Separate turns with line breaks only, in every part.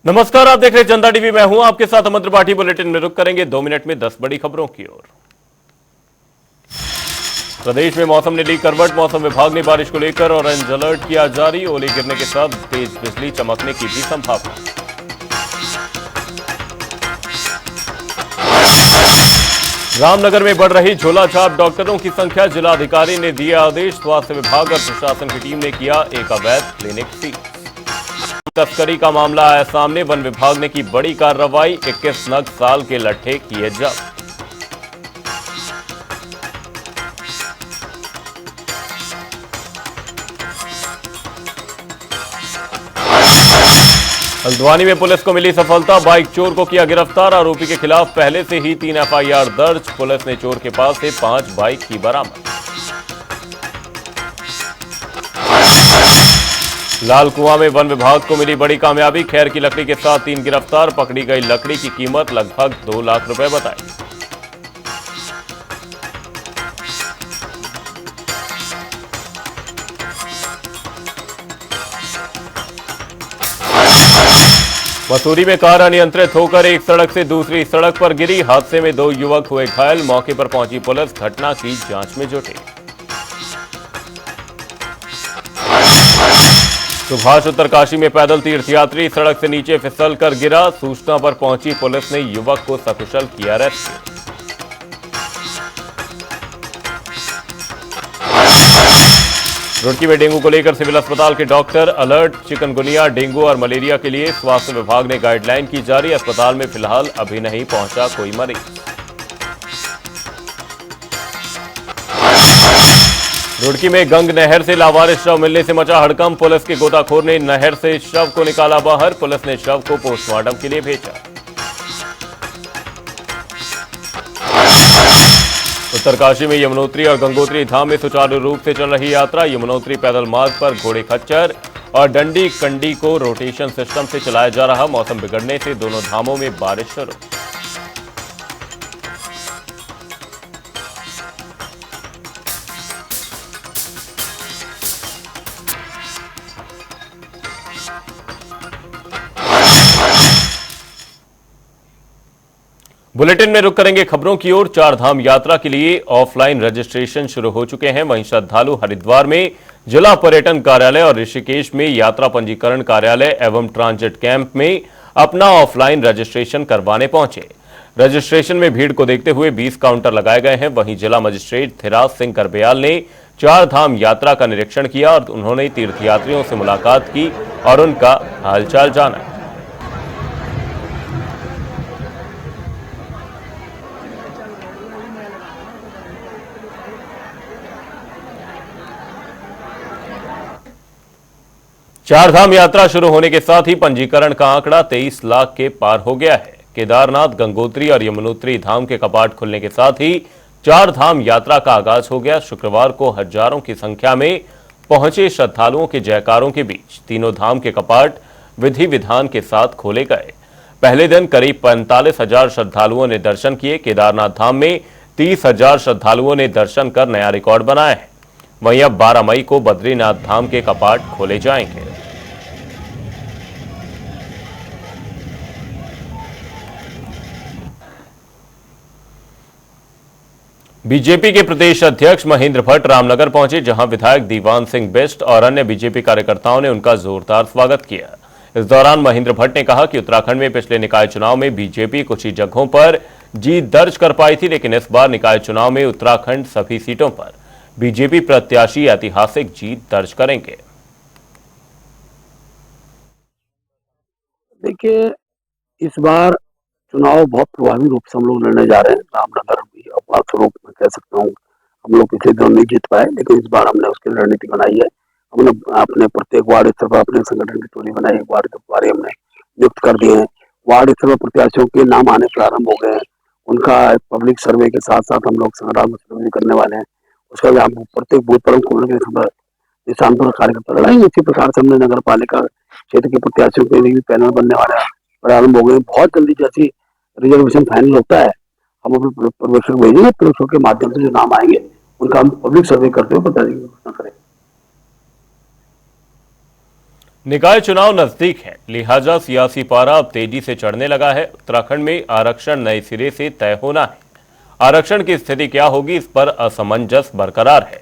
नमस्कार, आप देख रहे हैं जनता टीवी। मैं हूं आपके साथ अमर त्रिपाठी। बुलेटिन में रुक करेंगे 2 मिनट में 10 बड़ी खबरों की ओर। प्रदेश में मौसम ने ली करवट। मौसम विभाग ने बारिश को लेकर ऑरेंज अलर्ट किया जारी। ओले गिरने के साथ तेज बिजली चमकने की भी संभावना। रामनगर में बढ़ रही झोलाछाप। डॉक्टरों की संख्या। जिलाधिकारी ने दिए आदेश। स्वास्थ्य विभाग और प्रशासन की टीम ने किया एक अवैध क्लिनिक सीज। तस्करी का मामला आया सामने। वन विभाग ने की बड़ी कार्रवाई। 21 नग साल के लट्ठे किए जब्त। हल्द्वानी में पुलिस को मिली सफलता। बाइक चोर को किया गिरफ्तार। आरोपी के खिलाफ पहले से ही 3 एफआईआर दर्ज। पुलिस ने चोर के पास से 5 बाइक की बरामद। लाल कुआं में वन विभाग को मिली बड़ी कामयाबी। खैर की लकड़ी के साथ 3 गिरफ्तार। पकड़ी गई लकड़ी की कीमत लगभग 2 लाख रुपए बताई। मसूरी में कार अनियंत्रित होकर एक सड़क से दूसरी सड़क पर गिरी। हादसे में 2 युवक हुए घायल। मौके पर पहुंची पुलिस घटना की जांच में जुटी। सुभाष उत्तरकाशी में पैदल तीर्थयात्री सड़क से नीचे फिसल कर गिरा। सूचना पर पहुंची पुलिस ने युवक को सकुशल किया रेस्क्यू। रुड़की में डेंगू को लेकर सिविल अस्पताल के डॉक्टर अलर्ट। चिकनगुनिया, डेंगू और मलेरिया के लिए स्वास्थ्य विभाग ने गाइडलाइन की जारी। अस्पताल में फिलहाल अभी नहीं पहुंचा कोई मरीज। रुड़की में गंग नहर से लावारिस शव मिलने से मचा हड़कंप। पुलिस के गोताखोर ने नहर से शव को निकाला बाहर। पुलिस ने शव को पोस्टमार्टम के लिए भेजा। उत्तरकाशी में यमुनोत्री और गंगोत्री धाम में सुचारू रूप से चल रही यात्रा। यमुनोत्री पैदल मार्ग पर घोड़े खच्चर और डंडी कंडी को रोटेशन सिस्टम से चलाया जा रहा। मौसम बिगड़ने से दोनों धामों में बारिश शुरू। बुलेटिन में रुक करेंगे खबरों की ओर। 4 धाम यात्रा के लिए ऑफलाइन रजिस्ट्रेशन शुरू हो चुके हैं। वहीं श्रद्धालु हरिद्वार में जिला पर्यटन कार्यालय और ऋषिकेश में यात्रा पंजीकरण कार्यालय एवं ट्रांजिट कैंप में अपना ऑफलाइन रजिस्ट्रेशन करवाने पहुंचे। रजिस्ट्रेशन में भीड़ को देखते हुए 20 काउंटर लगाए गए हैं। वहीं जिला मजिस्ट्रेट थिराज सिंह करबयाल ने 4 धाम यात्रा का निरीक्षण किया और उन्होंने तीर्थयात्रियों से मुलाकात की और उनका हालचाल जाना। चार धाम यात्रा शुरू होने के साथ ही पंजीकरण का आंकड़ा 23 लाख के पार हो गया है। केदारनाथ, गंगोत्री और यमुनोत्री धाम के कपाट खुलने के साथ ही 4 धाम यात्रा का आगाज हो गया। शुक्रवार को हजारों की संख्या में पहुंचे श्रद्धालुओं के जयकारों के बीच तीनों धाम के कपाट विधि विधान के साथ खोले गए। पहले दिन करीब 45,000 श्रद्धालुओं ने दर्शन किए। केदारनाथ धाम में 30,000 श्रद्धालुओं ने दर्शन कर नया रिकॉर्ड बनाया है। वहीं अब 12 मई को बद्रीनाथ धाम के कपाट खोले जाएंगे। बीजेपी के प्रदेश अध्यक्ष महेंद्र भट्ट रामनगर पहुंचे, जहां विधायक दीवान सिंह बिष्ट और अन्य बीजेपी कार्यकर्ताओं ने उनका जोरदार स्वागत किया। इस दौरान महेंद्र भट्ट ने कहा कि उत्तराखंड में पिछले निकाय चुनाव में बीजेपी कुछ ही जगहों पर जीत दर्ज कर पाई थी, लेकिन इस बार निकाय चुनाव में उत्तराखंड सभी सीटों पर बीजेपी प्रत्याशी ऐतिहासिक जीत दर्ज करेंगे।
देखिए, इस बार चुनाव बहुत प्रभावी रूप से हम लोग लड़ने जा रहे हैं। रामनगर भी अपवाद स्वरूप मैं कह सकता हूँ हम लोग पिछले दिनों नहीं जीत पाए, लेकिन इस बार हमने उसकी रणनीति बनाई है। हमने अपने प्रत्येक वार्ड स्तर पर अपने संगठन की टोली बनाई है। वार्ड हमने नियुक्त कर दिए हैं। वार्ड स्तर पर प्रत्याशियों के नाम आने प्रारंभ हो गए हैं। उनका पब्लिक सर्वे के साथ साथ हम लोग संग्राम सर्वे करने वाले हैं। उसके बाद हम प्रत्येक बूथ पर निशान पर कार्यकर्ता लड़ाएंगे। इसी प्रकार से हमने नगर पालिका क्षेत्र के प्रत्याशियों के लिए पैनल बनने वाला प्रारंभ हो गए। बहुत जल्दी जैसी रिजर्वेशन फाइनल होता है हम अपने पर्यवेक्षक भेजेंगे। पर्यवेक्षक के माध्यम से जो नाम आएंगे उनका हम पब्लिक सर्वे करते हुए बता देंगे, घोषणा करेंगे।
निकाय चुनाव नजदीक है, लिहाजा सियासी पारा अब तेजी से चढ़ने लगा है। उत्तराखंड में आरक्षण नए सिरे से तय होना है। आरक्षण की स्थिति क्या होगी, इस पर असमंजस बरकरार है।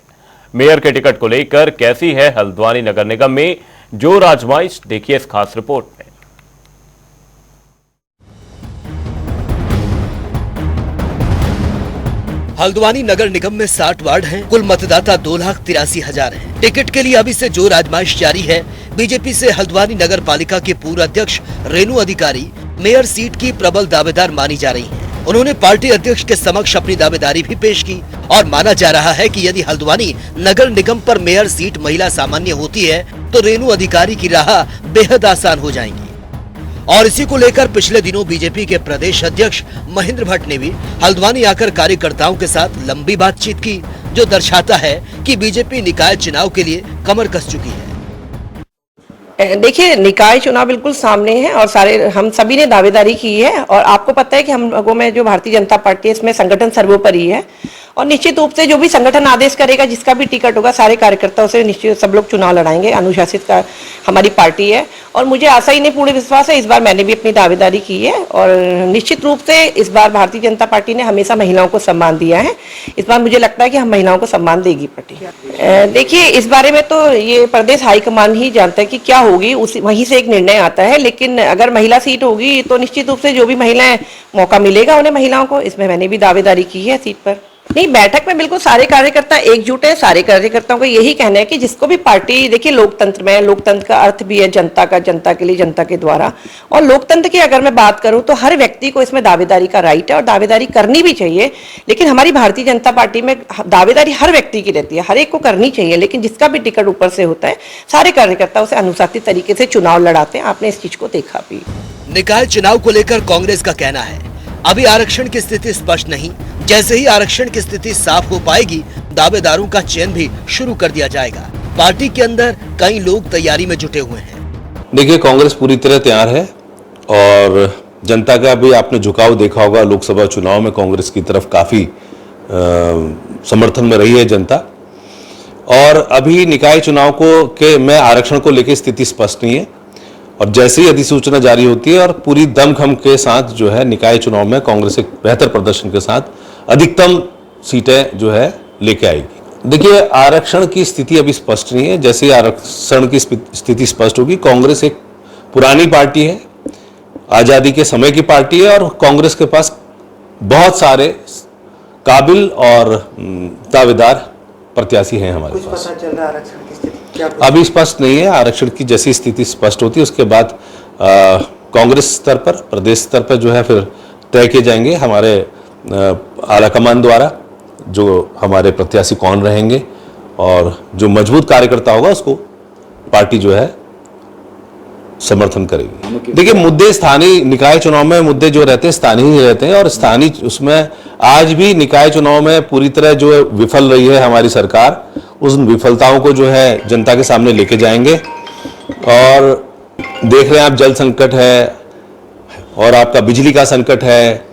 मेयर के टिकट को लेकर कैसी है हल्द्वानी नगर निगम में जोर आजमाइश, देखिए इस खास रिपोर्ट में।
हल्द्वानी नगर निगम में 60 वार्ड हैं। कुल मतदाता 2,83,000 हैं। टिकट के लिए अभी से जोर आजमाइश जारी है। बीजेपी से हल्द्वानी नगर पालिका के पूर्व अध्यक्ष रेणु अधिकारी मेयर सीट की प्रबल दावेदार मानी जा रही हैं। उन्होंने पार्टी अध्यक्ष के समक्ष अपनी दावेदारी भी पेश की और माना जा रहा है कि यदि हल्द्वानी नगर निगम पर मेयर सीट महिला सामान्य होती है तो रेणु अधिकारी की राह बेहद आसान हो जाएंगी। और इसी को लेकर पिछले दिनों बीजेपी के प्रदेश अध्यक्ष महेंद्र भट्ट ने भी हल्द्वानी आकर कार्यकर्ताओं के साथ लंबी बातचीत की, जो दर्शाता है कि बीजेपी निकाय चुनाव के लिए कमर कस चुकी है।
देखिए, निकाय चुनाव बिल्कुल सामने है और हम सभी ने दावेदारी की है और आपको पता है कि हम लोगों में जो भारतीय जनता पार्टी है इसमें संगठन सर्वोपरि है और निश्चित रूप से जो भी संगठन आदेश करेगा, जिसका भी टिकट होगा, सारे कार्यकर्ताओं से निश्चित सब लोग चुनाव लड़ाएंगे। अनुशासित का हमारी पार्टी है और मुझे आशा ही नहीं पूर्ण विश्वास है, इस बार मैंने भी अपनी दावेदारी की है और निश्चित रूप से इस बार भारतीय जनता पार्टी ने हमेशा महिलाओं को सम्मान दिया है। इस बार मुझे लगता है कि हम महिलाओं को सम्मान देगी पार्टी। देखिए, इस बारे में तो ये प्रदेश हाईकमान ही जानता है कि क्या होगी, वहीं से एक निर्णय आता है। लेकिन अगर महिला सीट होगी तो निश्चित रूप से जो भी महिलाएं मौका मिलेगा उन्हें महिलाओं को, इसमें मैंने भी दावेदारी की है सीट पर। नहीं, बैठक में बिल्कुल सारे कार्यकर्ता एकजुट है। सारे कार्यकर्ताओं का यही कहना है कि जिसको भी पार्टी, देखिए लोकतंत्र में, लोकतंत्र का अर्थ भी है जनता का, जनता के लिए, जनता के द्वारा। और लोकतंत्र की अगर मैं बात करूं तो हर व्यक्ति को इसमें दावेदारी का राइट है और दावेदारी करनी भी चाहिए। लेकिन हमारी भारतीय जनता पार्टी में दावेदारी हर व्यक्ति की रहती है, हर एक को करनी चाहिए। लेकिन जिसका भी टिकट ऊपर से होता है, सारे कार्यकर्ता उसे अनुशासित तरीके से चुनाव लड़ाते हैं। आपने इस चीज को देखा भी।
निकाय चुनाव को लेकर कांग्रेस का कहना है अभी आरक्षण की स्थिति स्पष्ट नहीं, जैसे ही आरक्षण की स्थिति साफ हो पाएगी दावेदारों का चयन भी शुरू कर दिया जाएगा। पार्टी के अंदर कई लोग तैयारी में जुटे हुए हैं।
देखिए, कांग्रेस पूरी तरह तैयार है और जनता का भी आपने झुकाव देखा होगा। लोकसभा चुनाव में कांग्रेस की तरफ काफी समर्थन में रही है जनता। और अभी निकाय चुनाव में आरक्षण को लेकर स्थिति स्पष्ट नहीं है और जैसे ही अधिसूचना जारी होती है और पूरी दमखम के साथ जो है निकाय चुनाव में कांग्रेस एक बेहतर प्रदर्शन के साथ अधिकतम सीटें जो है लेके आएगी। देखिए, आरक्षण की स्थिति अभी स्पष्ट नहीं है। जैसे ही आरक्षण की स्थिति स्पष्ट होगी, कांग्रेस एक पुरानी पार्टी है, आजादी के समय की पार्टी है और कांग्रेस के पास बहुत सारे काबिल और दावेदार प्रत्याशी हैं हमारे पास।
कुछ पता चल रहा है आरक्षण की स्थिति क्या?
अभी स्पष्ट नहीं है। आरक्षण की जैसी स्थिति स्पष्ट होती है उसके बाद कांग्रेस स्तर पर, प्रदेश स्तर पर जो है फिर तय किए जाएंगे हमारे आलाकमान द्वारा, जो हमारे प्रत्याशी कौन रहेंगे और जो मजबूत कार्यकर्ता होगा उसको पार्टी जो है समर्थन करेगी। देखिए, मुद्दे स्थानीय निकाय चुनाव में मुद्दे जो रहते हैं स्थानीय ही रहते हैं और स्थानीय उसमें आज भी निकाय चुनाव में पूरी तरह जो विफल रही है हमारी सरकार, उस विफलताओं को जो है जनता के सामने लेके जाएंगे। और देख रहे हैं आप, जल संकट है और आपका बिजली का संकट है,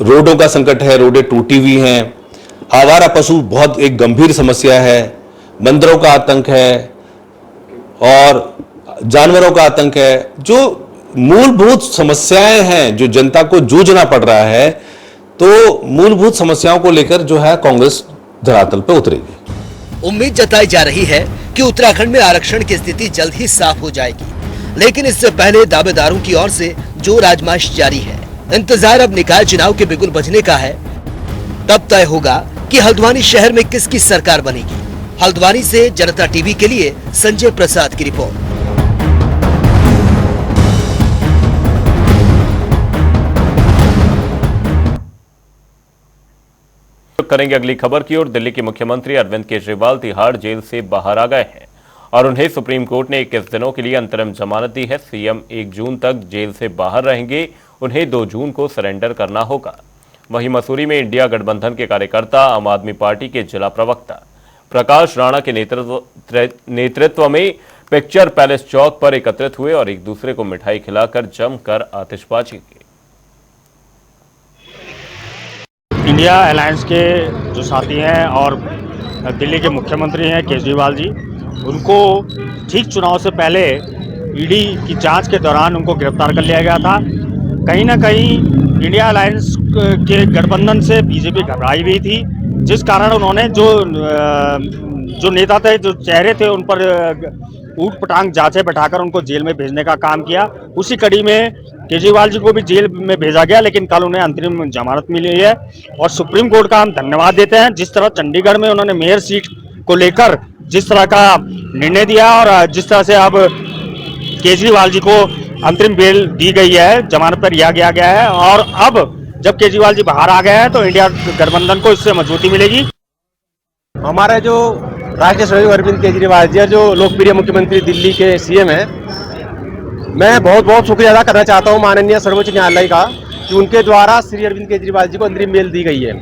रोडों का संकट है, रोडें टूटी हुई हैं, आवारा पशु बहुत एक गंभीर समस्या है, बंदरों का आतंक है और जानवरों का आतंक है। जो मूलभूत समस्याएं हैं जो जनता को जूझना पड़ रहा है, तो मूलभूत समस्याओं को लेकर जो है कांग्रेस धरातल पर उतरेगी।
उम्मीद जताई जा रही है कि उत्तराखंड में आरक्षण की स्थिति जल्द ही साफ हो जाएगी, लेकिन इससे पहले दावेदारों की ओर से जोर आजमाइश जारी है। इंतजार अब निकाय चुनाव के बिगुल बजने का है, तब तय होगा कि हल्द्वानी शहर में किसकी सरकार बनेगी। हल्द्वानी से जनता टीवी के लिए संजय प्रसाद की रिपोर्ट।
करेंगे अगली खबर की ओर। दिल्ली के मुख्यमंत्री अरविंद केजरीवाल तिहाड़ जेल से बाहर आ गए हैं और उन्हें सुप्रीम कोर्ट ने 21 दिनों के लिए अंतरिम जमानत दी है। सीएम 1 जून तक जेल से बाहर रहेंगे, उन्हें 2 जून को सरेंडर करना होगा। वहीं मसूरी में इंडिया गठबंधन के कार्यकर्ता आम आदमी पार्टी के जिला प्रवक्ता प्रकाश राणा के नेतृत्व में पिक्चर पैलेस चौक पर एकत्रित हुए और एक दूसरे को मिठाई खिलाकर जमकर आतिशबाजी की।
इंडिया अलायंस के जो साथी हैं और दिल्ली के मुख्यमंत्री हैं केजरीवाल जी, उनको ठीक चुनाव से पहले ईडी की जांच के दौरान उनको गिरफ्तार कर लिया गया था। कहीं ना कहीं इंडिया अलायंस के गठबंधन से बीजेपी घबराई हुई थी, जिस कारण उन्होंने जो नेता थे, जो चेहरे थे, उन पर ऊट पटांग जांचें बैठाकर उनको जेल में भेजने का काम किया। उसी कड़ी में केजरीवाल जी को भी जेल में भेजा गया, लेकिन कल उन्हें अंतरिम जमानत मिली है और सुप्रीम कोर्ट का हम धन्यवाद देते हैं। जिस तरह चंडीगढ़ में उन्होंने मेयर सीट को लेकर जिस तरह का निर्णय दिया और जिस तरह से अब केजरीवाल जी को अंतरिम बेल दी गई है, जमानत पर रिहा किया गया है और अब जब केजरीवाल जी बाहर आ गए हैं तो इंडिया गठबंधन को इससे मजबूती मिलेगी।
हमारे जो राष्ट्रीय स्वयं अरविंद केजरीवाल जी जो लोकप्रिय मुख्यमंत्री दिल्ली के सीएम हैं, मैं बहुत बहुत शुक्रिया अदा करना चाहता हूं माननीय सर्वोच्च न्यायालय का कि उनके द्वारा श्री अरविंद केजरीवाल जी को अंतरिम बेल दी गई है।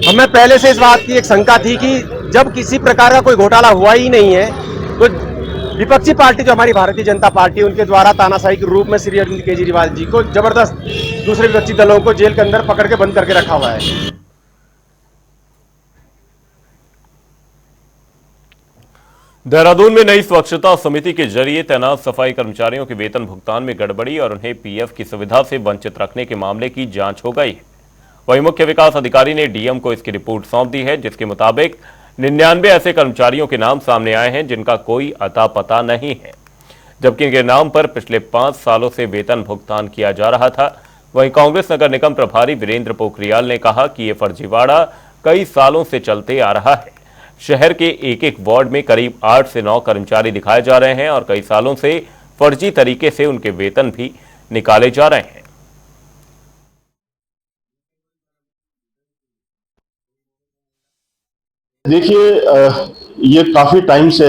हमें पहले से इस बात की एक शंका थी कि जब किसी प्रकार का कोई घोटाला हुआ ही नहीं है तो विपक्षी पार्टी जो हमारी भारतीय जनता पार्टी, उनके द्वारा तानाशाही के रूप में श्री अरविंद केजरीवाल जी को जबरदस्त दूसरे विपक्षी दलों को जेल के अंदर पकड़ के बंद करके रखा हुआ है।
देहरादून में नई स्वच्छता समिति के जरिए तैनात सफाई कर्मचारियों के वेतन भुगतान में गड़बड़ी और उन्हें पीएफ की सुविधा से वंचित रखने के मामले की जांच हो गई है। वहीं मुख्य विकास अधिकारी ने डीएम को इसकी रिपोर्ट सौंप दी है, जिसके मुताबिक 99 ऐसे कर्मचारियों के नाम सामने आए हैं जिनका कोई अता पता नहीं है, जबकि इनके नाम पर पिछले 5 सालों से वेतन भुगतान किया जा रहा था। वहीं कांग्रेस नगर निगम प्रभारी वीरेंद्र पोखरियाल ने कहा कि यह फर्जीवाड़ा कई सालों से चलते आ रहा है। शहर के एक एक वार्ड में करीब 8 से 9 कर्मचारी दिखाए जा रहे हैं और कई सालों से फर्जी तरीके से उनके वेतन भी निकाले जा रहे हैं।
देखिए, ये काफी टाइम से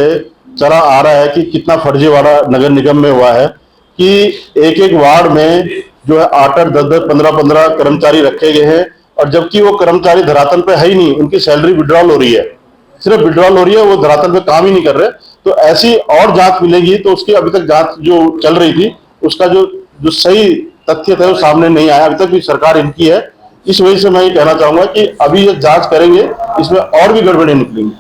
चला आ रहा है कि कितना फर्जीवाड़ा नगर निगम में हुआ है कि एक एक वार्ड में जो है 8-8, 10-10, 15-15 कर्मचारी रखे गए हैं और जबकि वो कर्मचारी धरातल पे है ही नहीं, उनकी सैलरी विड्रॉल हो रही है, सिर्फ विड्रॉल हो रही है, वो धरातल पे काम ही नहीं कर रहे। तो ऐसी और जांच मिलेगी तो उसकी अभी तक जांच जो चल रही थी उसका जो सही तथ्य था वो सामने नहीं आया। अभी तक भी सरकार इनकी है। इस वजह से मैं ये कहना चाहूंगा कि अभी ये जांच करेंगे, इसमें और भी गड़बड़ी निकलेंगी।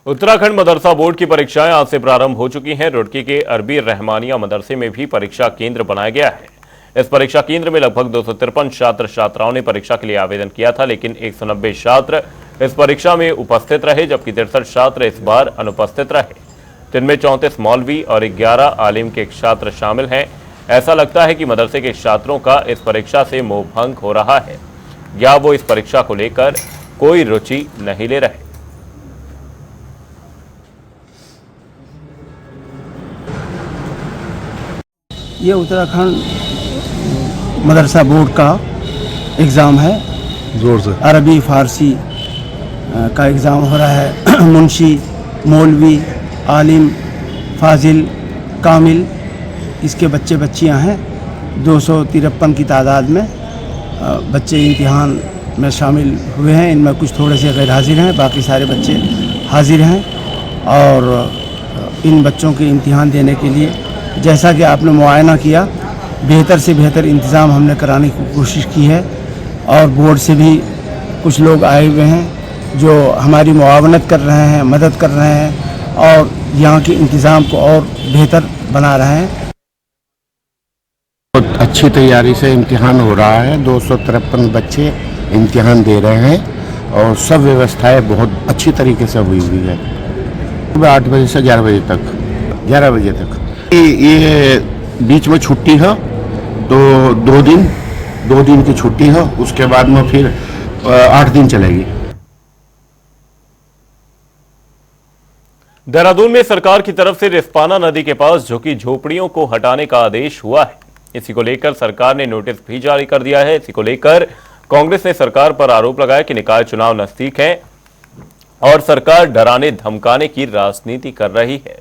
उत्तराखंड मदरसा बोर्ड की परीक्षाएं आज से प्रारंभ हो चुकी हैं। रुड़की के अरबी रहमानिया मदरसे में भी परीक्षा केंद्र बनाया गया है। इस परीक्षा केंद्र में लगभग 253 छात्र छात्राओं ने परीक्षा के लिए आवेदन किया था, लेकिन 190 छात्र इस परीक्षा में उपस्थित रहे, जबकि 63 छात्र इस बार अनुपस्थित रहे, जिनमें 34 मौलवी और 11 आलिम के छात्र शामिल हैं। ऐसा लगता है कि मदरसे के छात्रों का इस परीक्षा से मोह भंग हो रहा है या वो इस परीक्षा को लेकर कोई रुचि नहीं ले रहे।
ये उत्तराखंड मदरसा बोर्ड का एग्ज़ाम है, जोर से अरबी फारसी का एग्ज़ाम हो रहा है। मुंशी, मौलवी, आलिम, फाजिल, कामिल, इसके बच्चे बच्चियां हैं। 253 की तादाद में बच्चे इम्तिहान में शामिल हुए हैं। इनमें कुछ थोड़े से गैर हाजिर हैं, बाकी सारे बच्चे हाजिर हैं। और इन बच्चों के इम्तिहान देने के लिए जैसा कि आपने मुआयना किया, बेहतर से बेहतर इंतज़ाम हमने कराने की कोशिश की है और बोर्ड से भी कुछ लोग आए हुए हैं जो हमारी मुआवनत कर रहे हैं, मदद कर रहे हैं और यहाँ के इंतज़ाम को और बेहतर बना रहे हैं।
बहुत अच्छी तैयारी से इम्तिहान हो रहा है। 253 बच्चे इम्तिहान दे रहे हैं और सब व्यवस्थाएं बहुत अच्छी तरीके से हुई है। सुबह 8 बजे से 11 बजे तक 11 बजे तक ये बीच में छुट्टी है, तो 2 दिन की छुट्टी है। उसके बाद में फिर 8 दिन चलेगी।
देहरादून में सरकार की तरफ से रिस्पाना नदी के पास झुकी झोपड़ियों को हटाने का आदेश हुआ है। इसी को लेकर सरकार ने नोटिस भी जारी कर दिया है। इसी को लेकर कांग्रेस ने सरकार पर आरोप लगाया कि निकाय चुनाव नजदीक है और सरकार डराने धमकाने की राजनीति कर रही है।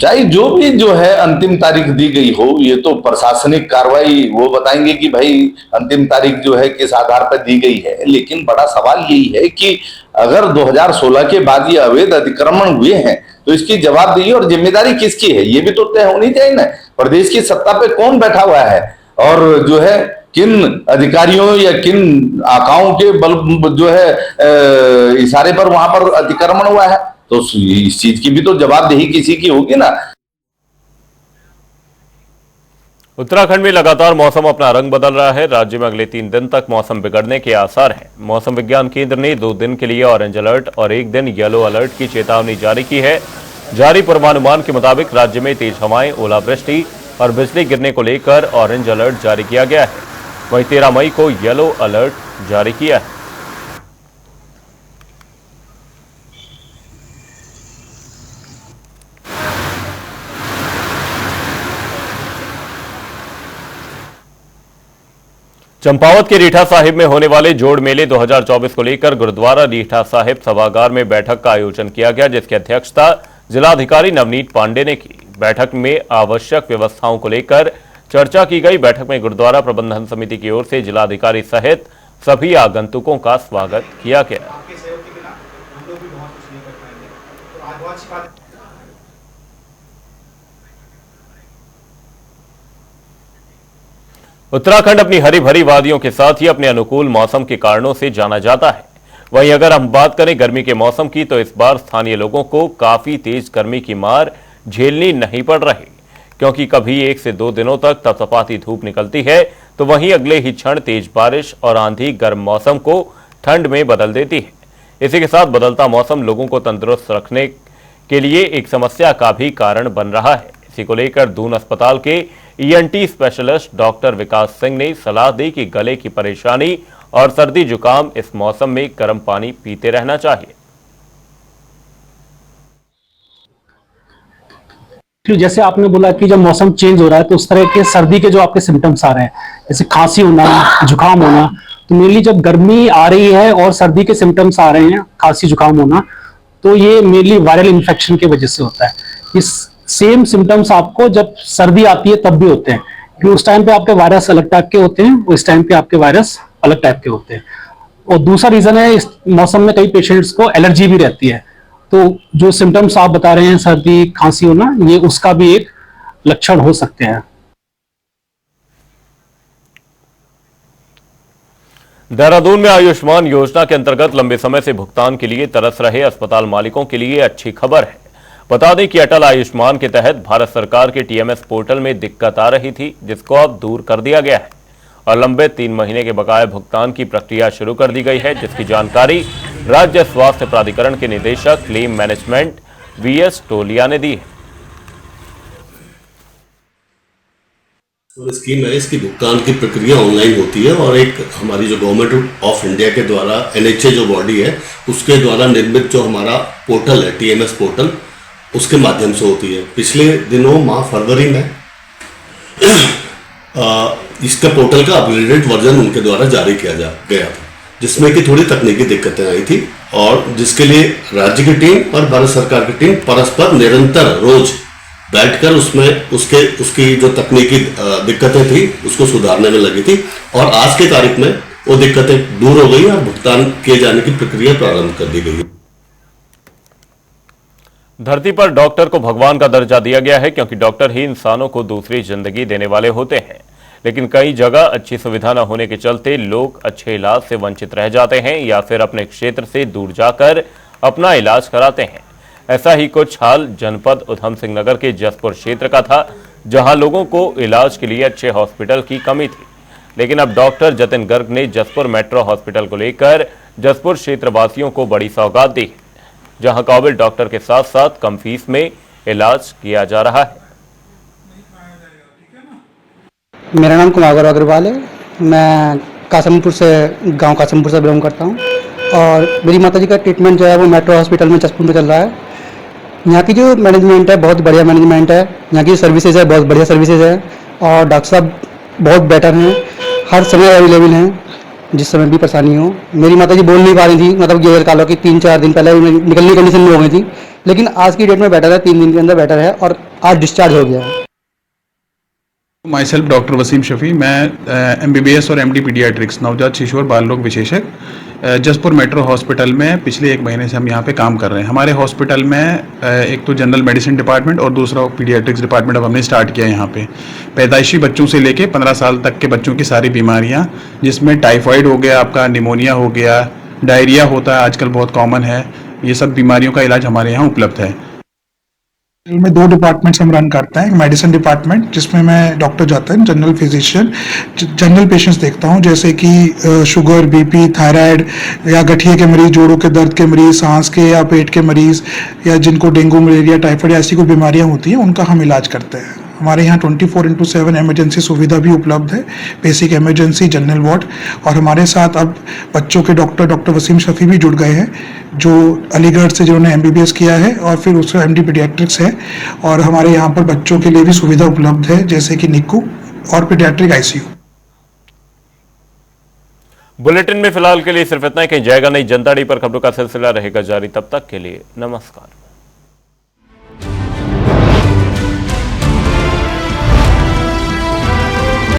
चाहे जो भी जो है अंतिम तारीख दी गई हो, ये तो प्रशासनिक कार्रवाई वो बताएंगे कि भाई अंतिम तारीख जो है किस आधार पर दी गई है। लेकिन बड़ा सवाल यही है कि अगर 2016 के बाद ये अवैध अतिक्रमण हुए हैं तो इसकी जवाबदेही और जिम्मेदारी किसकी है, ये भी तो तय होनी चाहिए ना। प्रदेश की सत्ता पे कौन बैठा हुआ है और जो है किन अधिकारियों या किन आकाओं के बल जो है इशारे पर वहां पर अतिक्रमण हुआ है, तो इस चीज की भी तो जवाबदेही किसी की होगी ना।
उत्तराखंड में लगातार मौसम अपना रंग बदल रहा है। राज्य में अगले 3 दिन तक मौसम बिगड़ने के आसार हैं। मौसम विज्ञान केंद्र ने 2 दिन के लिए ऑरेंज अलर्ट और 1 दिन येलो अलर्ट की चेतावनी जारी की है। जारी पूर्वानुमान के मुताबिक राज्य में तेज हवाएं, ओलावृष्टि और बिजली गिरने को लेकर ऑरेंज अलर्ट जारी किया गया है। वहीं 13 मई को येलो अलर्ट जारी किया है। चंपावत के रीठा साहिब में होने वाले जोड़ मेले 2024 को लेकर गुरुद्वारा रीठा साहिब सभागार में बैठक का आयोजन किया गया, जिसकी अध्यक्षता जिलाधिकारी नवनीत पांडे ने की। बैठक में आवश्यक व्यवस्थाओं को लेकर चर्चा की गई। बैठक में गुरुद्वारा प्रबंधन समिति की ओर से जिलाधिकारी सहित सभी आगंतुकों का स्वागत किया गया। उत्तराखंड अपनी हरी भरी वादियों के साथ ही अपने अनुकूल मौसम के कारणों से जाना जाता है। वहीं अगर हम बात करें गर्मी के मौसम की, तो इस बार स्थानीय लोगों को काफी तेज गर्मी की मार झेलनी नहीं पड़ रही, क्योंकि कभी 1 से 2 दिनों तक तपतपाती धूप निकलती है, तो वहीं अगले ही क्षण तेज बारिश और आंधी गर्म मौसम को ठंड में बदल देती है। इसी के साथ बदलता मौसम लोगों को तंदुरुस्त रखने के लिए एक समस्या का भी कारण बन रहा है। इसी को लेकर दून अस्पताल के ENT स्पेशलिस्ट डॉक्टर विकास सिंह ने सलाह दी कि गले की परेशानी और सर्दी जुकाम इस मौसम में गर्म पानी पीते रहना चाहिए।
जैसे आपने बोला कि जब मौसम चेंज हो रहा है तो उस तरह के सर्दी के जो आपके सिम्टम्स आ रहे हैं, जैसे खांसी होना, जुकाम होना, तो मेनली जब गर्मी आ रही है और सर्दी के सिम्टम्स आ रहे हैं, खांसी जुकाम होना, तो ये मेनली वायरल इन्फेक्शन की वजह से होता है। इस सेम सिम्टम्स आपको जब सर्दी आती है तब भी होते हैं, क्योंकि उस टाइम पे आपके वायरस अलग टाइप के होते हैं, उस टाइम पे आपके वायरस अलग टाइप के होते हैं। और दूसरा रीजन है, इस मौसम में कई पेशेंट्स को एलर्जी भी रहती है, तो जो सिम्टम्स आप बता रहे हैं, सर्दी खांसी होना, ये उसका भी एक लक्षण हो सकते हैं।
देहरादून में आयुष्मान योजना के अंतर्गत लंबे समय से भुगतान के लिए तरस रहे अस्पताल मालिकों के लिए अच्छी खबर है। बता दें कि अटल आयुष्मान के तहत भारत सरकार के TMS पोर्टल में दिक्कत आ रही थी, जिसको अब दूर कर दिया गया है और लंबे 3 महीने के बकाया भुगतान की प्रक्रिया शुरू कर दी गई है, जिसकी जानकारी राज्य स्वास्थ्य प्राधिकरण के निदेशक क्लेम मैनेजमेंट VS टोलिया ने दी है।
स्कीम है, इसकी भुगतान की प्रक्रिया ऑनलाइन होती है और एक हमारी जो गवर्नमेंट ऑफ इंडिया के द्वारा NHA जो बॉडी है उसके द्वारा निर्मित जो हमारा पोर्टल है TMS पोर्टल, उसके माध्यम से होती है। पिछले दिनों माह फरवरी में इसका पोर्टल का अपग्रेडेड वर्जन उनके द्वारा जारी किया गया था, जिसमें कि थोड़ी तकनीकी दिक्कतें आई थी और जिसके लिए राज्य की टीम और भारत सरकार की टीम परस्पर निरंतर रोज बैठकर उसमें उसकी जो तकनीकी दिक्कतें थी उसको सुधारने में लगी थी और आज की तारीख में वो दिक्कतें दूर हो गई और भुगतान किए जाने की प्रक्रिया प्रारंभ कर दी गई।
धरती पर डॉक्टर को भगवान का दर्जा दिया गया है, क्योंकि डॉक्टर ही इंसानों को दूसरी जिंदगी देने वाले होते हैं। लेकिन कई जगह अच्छी सुविधा न होने के चलते लोग अच्छे इलाज से वंचित रह जाते हैं या फिर अपने क्षेत्र से दूर जाकर अपना इलाज कराते हैं। ऐसा ही कुछ हाल जनपद उधम सिंह नगर के जसपुर क्षेत्र का था, जहां लोगों को इलाज के लिए अच्छे हॉस्पिटल की कमी थी। लेकिन अब डॉक्टर जतिन गर्ग ने जसपुर मेट्रो हॉस्पिटल को लेकर जसपुर क्षेत्रवासियों को बड़ी सौगात दी, जहां काबिल डॉक्टर के साथ साथ कम फीस में इलाज किया जा रहा है।
मेरा नाम कुमार अग्रवाल है। मैं कासमपुर से, गांव कासमपुर से बिलोंग करता हूं और मेरी माताजी का ट्रीटमेंट जो है वो मेट्रो हॉस्पिटल में जसपुर में चल रहा है। यहाँ की जो मैनेजमेंट है बहुत बढ़िया मैनेजमेंट है, यहाँ की सर्विसेज है बहुत बढ़िया सर्विसेज है और डॉक्टर साहब बहुत बेटर हैं, हर समय अवेलेबल हैं, जिस समय भी परेशानी हो। मेरी माताजी बोल नहीं पा रही थी, मतलब ये कालो कि 3-4 दिन पहले निकलने कंडीशन में हो गई थी, लेकिन आज की डेट में बेटर है, 3 दिन के अंदर बेटर है और आज डिस्चार्ज हो गया है।
Myself doctor Wasim Shafi, मैं MBBS और MD पीडियाट्रिक्स नवजात शिशु और बाल रोग विशेषज्ञ जसपुर मेट्रो हॉस्पिटल में पिछले 1 महीने से हम यहाँ पे काम कर रहे हैं। हमारे हॉस्पिटल में एक तो जनरल मेडिसिन डिपार्टमेंट और दूसरा पीडियाट्रिक्स डिपार्टमेंट अब हमने स्टार्ट किया है। यहाँ पे पैदाइशी बच्चों से लेके 15 साल तक के बच्चों की सारी बीमारियाँ, जिसमें टाइफाइड हो गया, आपका निमोनिया हो गया, डायरिया होता है आजकल बहुत कॉमन है, ये सब बीमारियों का इलाज हमारे यहाँ उपलब्ध है।
में 2 डिपार्टमेंट्स हम रन करते हैं। मेडिसिन डिपार्टमेंट जिसमें मैं डॉक्टर जाता है, जनरल फिजिशियन, जनरल पेशेंट्स देखता हूं, जैसे कि शुगर, बीपी, थायराइड या गठिए के मरीज, जोड़ों के दर्द के मरीज, सांस के या पेट के मरीज, या जिनको डेंगू, मलेरिया, टाइफाइड ऐसी कोई बीमारियां होती हैं उनका हम इलाज करते हैं। हमारे यहाँ 24/7 इमरजेंसी सुविधा भी उपलब्ध है, बेसिक इमरजेंसी, जनरल वार्ड। और हमारे साथ अब बच्चों के डॉक्टर वसीम शफी भी जुड़ गए हैं, जो अलीगढ़ से जिन्होंने MBBS किया है और फिर उसका MD पीडियाट्रिक्स है। और हमारे यहाँ पर बच्चों के लिए भी सुविधा उपलब्ध है, जैसे कि निक्कू और पीडियाट्रिक ICU।
बुलेटिन में फिलहाल के लिए सिर्फ इतना ही। कहीं जाएगा नहीं, जनता डी पर खबरों का सिलसिला रहेगा जारी। तब तक के लिए नमस्कार।